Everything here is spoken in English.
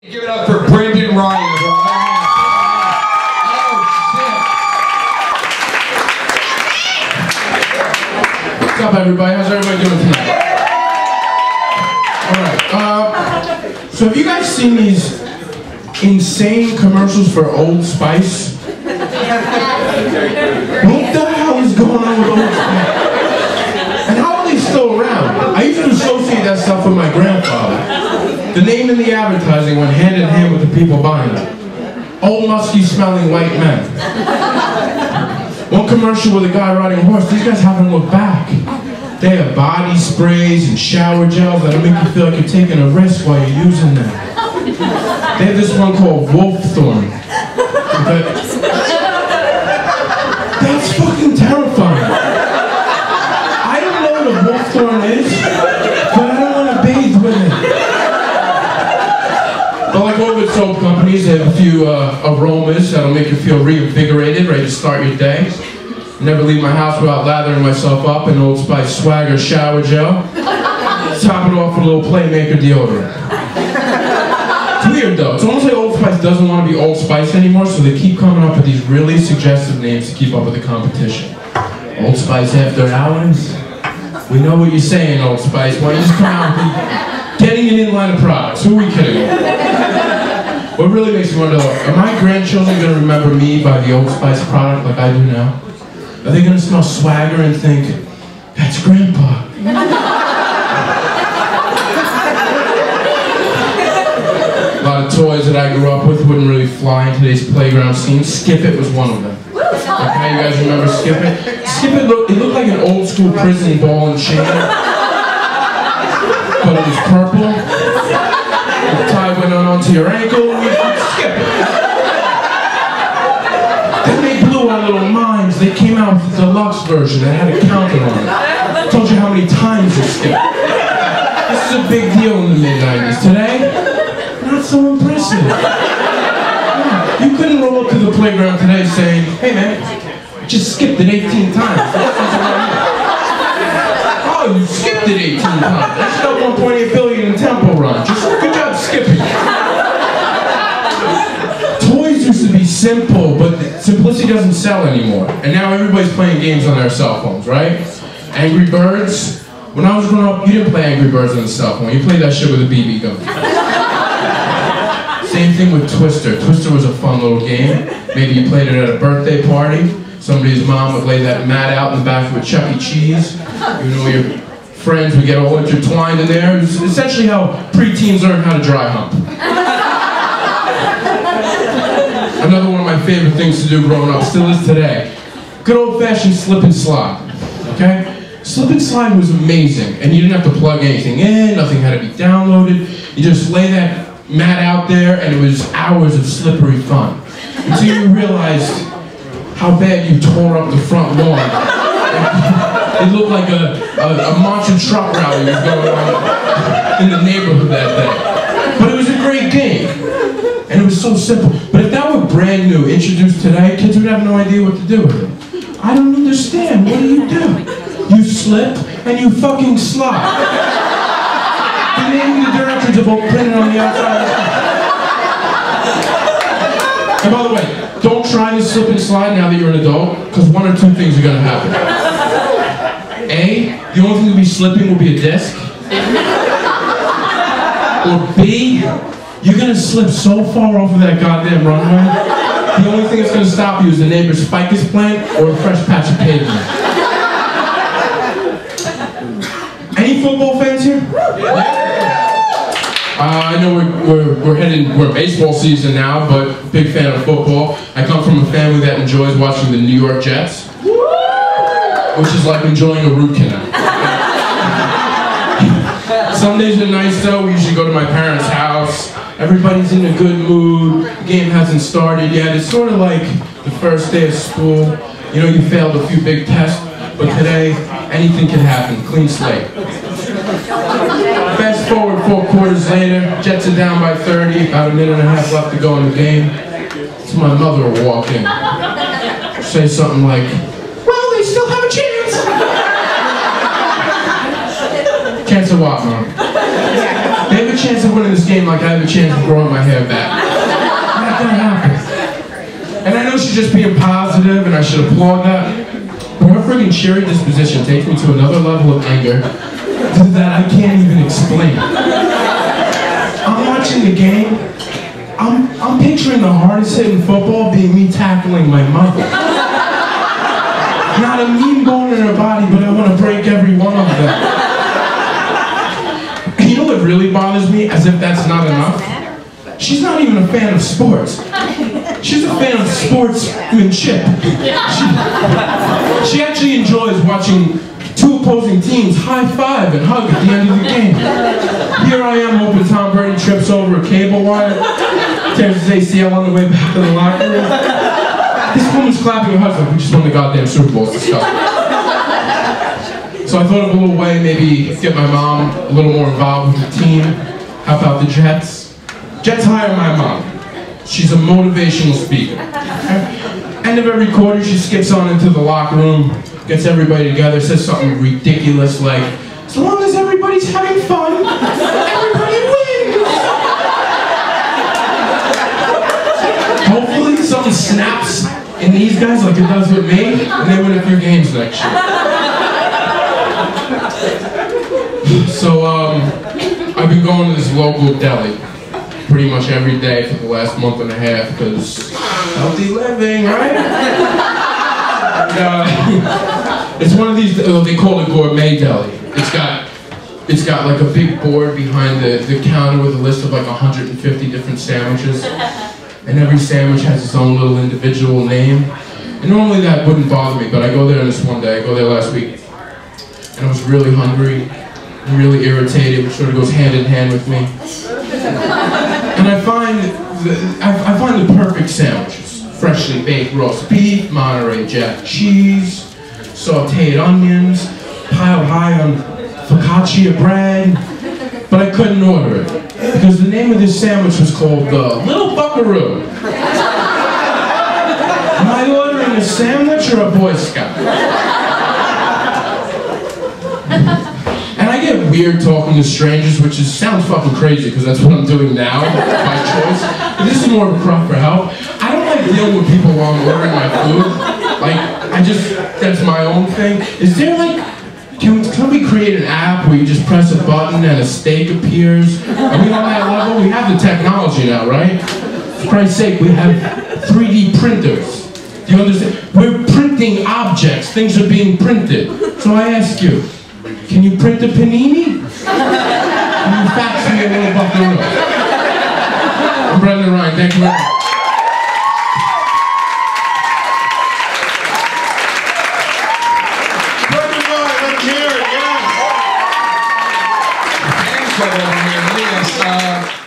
Give it up for Brendan Ryan. What's up, everybody? How's everybody doing tonight? Alright, so have you guys seen these insane commercials for Old Spice? What the hell is going on with Old Spice? And how are they still around? I used to associate that stuff with my grandfather. The name in the advertising went hand in hand with the people buying it. Old musky smelling white men. One commercial with a guy riding a horse, these guys haven't looked back. They have body sprays and shower gels that'll make you feel like you're taking a risk while you're using them. They have this one called Wolfthorn. That's fucking terrifying. I don't know what a Wolfthorn is, but I don't want to bathe with it. But like all good soap companies, they have a few aromas that'll make you feel reinvigorated, ready to start your day. Never leave my house without lathering myself up in Old Spice Swagger shower gel. Top it off with a little Playmaker deodorant. It's weird though. It's almost like Old Spice doesn't want to be Old Spice anymore, so they keep coming up with these really suggestive names to keep up with the competition. Old Spice After Hours? We know what you're saying, Old Spice. Why don't you just come out and be getting an in-line of products? Who are we kidding? What really makes me wonder, are my grandchildren going to remember me by the Old Spice product like I do now? Are they going to smell Swagger and think, that's Grandpa? A lot of toys that I grew up with wouldn't really fly in today's playground scene. Skip It was one of them. Okay, you guys remember Skip It? Skip It looked like an old school prison ball and chain. But it was purple. The tie went onto your ankle, and you could skip it. Then they blew our little minds. They came out with the deluxe version that had a counter on it. Told you how many times you skipped. This is a big deal in the mid-90s. Today, not so impressive. Yeah, you couldn't roll up to the playground today saying, hey man, just skipped it 18 times. Oh, you skipped it 18 times. That's got 1.8 billion in Temple Run. Just good job skipping. Toys used to be simple, but simplicity doesn't sell anymore. And now everybody's playing games on their cell phones, right? Angry Birds. When I was growing up, you didn't play Angry Birds on the cell phone. You played that shit with a BB gun. Same thing with Twister. Twister was a fun little game. Maybe you played it at a birthday party. Somebody's mom would lay that mat out in the back of a Chuck E. Cheese. You know, your friends would get all intertwined in there. It was essentially how preteens learn how to dry hump. Another one of my favorite things to do growing up, still is today. Good old-fashioned slip and slide, okay? Slip and slide was amazing, and you didn't have to plug anything in, nothing had to be downloaded. You just lay that mat out there, and it was hours of slippery fun. Until you realized how bad you tore up the front lawn. It looked like a monster truck rally was going on in the neighborhood that day. But it was a great game. And it was so simple. But if that were brand new, introduced today, kids would have no idea what to do with it. I don't understand. What do? You slip and you fucking slide. The name of the directions are both printed on the outside of the And by the way, don't try to slip and slide now that you're an adult, because one or two things are going to happen. A, the only thing you'll be slipping will be a disc. Or B, you're going to slip so far off of that goddamn runway, the only thing that's going to stop you is the neighbor's ficus plant or a fresh patch of pavement. Any football fans here? I know we're baseball season now, but big fan of football. I come from a family that enjoys watching the New York Jets, which is like enjoying a root canal. Sundays are nice though. We usually go to my parents' house. Everybody's in a good mood. The game hasn't started yet. It's sort of like the first day of school. You know, you failed a few big tests, but today, anything can happen. Clean slate. Fast forward 4 quarters later, Jets are down by 30, about a minute and a half left to go in the game. So my mother will walk in. Say something like, well, they still have a chance. Chance of what, Mom? They have a chance of winning this game like I have a chance of growing my hair back. Not gonna happen. And I know she's just being positive, and I should applaud that. But her friggin' cheery disposition takes me to another level of anger that I can't even explain. I'm watching the game. I'm picturing the hardest hit in football being me tackling my mother. Not a mean bone in her body, but I want to break every one of them. And you know what really bothers me, as if that's not enough? She's not even a fan of sports. She's a fan of sportsmanship. She actually enjoys watching two opposing teams high-five and hug at the end of the game. Here I am hoping Tom Brady trips over a cable wire, tears his ACL on the way back to the locker room. This woman's clapping her husband. We just won the goddamn Super Bowl. It's disgusting. So I thought of a little way, maybe get my mom a little more involved with the team. How about the Jets? Jets hire my mom. She's a motivational speaker. End of every quarter, she skips on into the locker room, gets everybody together, says something ridiculous like, as long as everybody's having fun, everybody wins! Hopefully something snaps in these guys like it does with me, and they win a few games next year. So, I've been going to this local deli pretty much every day for the last month and a half, because healthy living, right? It's one of these, they call it gourmet deli. It's got like a big board behind the counter with a list of like 150 different sandwiches. And every sandwich has its own little individual name. And normally that wouldn't bother me, but I go there this one day, I go there last week, and I was really hungry, really irritated, which sort of goes hand in hand with me. And I find the perfect sandwiches. Freshly baked roast beef, Monterey Jack cheese, sauteed onions, piled high on focaccia bread. But I couldn't order it, because the name of this sandwich was called the Little Buckaroo. Am I ordering a sandwich or a Boy Scout? And I get weird talking to strangers, which sounds fucking crazy, because that's what I'm doing now, by choice. But this is more of a cry for help. I don't like dealing with people while I'm ordering my food. Like, that's my own thing. Is there like, can we create an app where you just press a button and a steak appears? Are we on that level? We have the technology now, right? For Christ's sake, we have 3D printers. Do you understand? We're printing objects. Things are being printed. So I ask you, can you print a panini? Can you fax me a Little Buckaroo? I'm Brendan Ryan. Thank you very much. Brendan Ryan, let's hear it, yes. Thanks for that, man. Yes,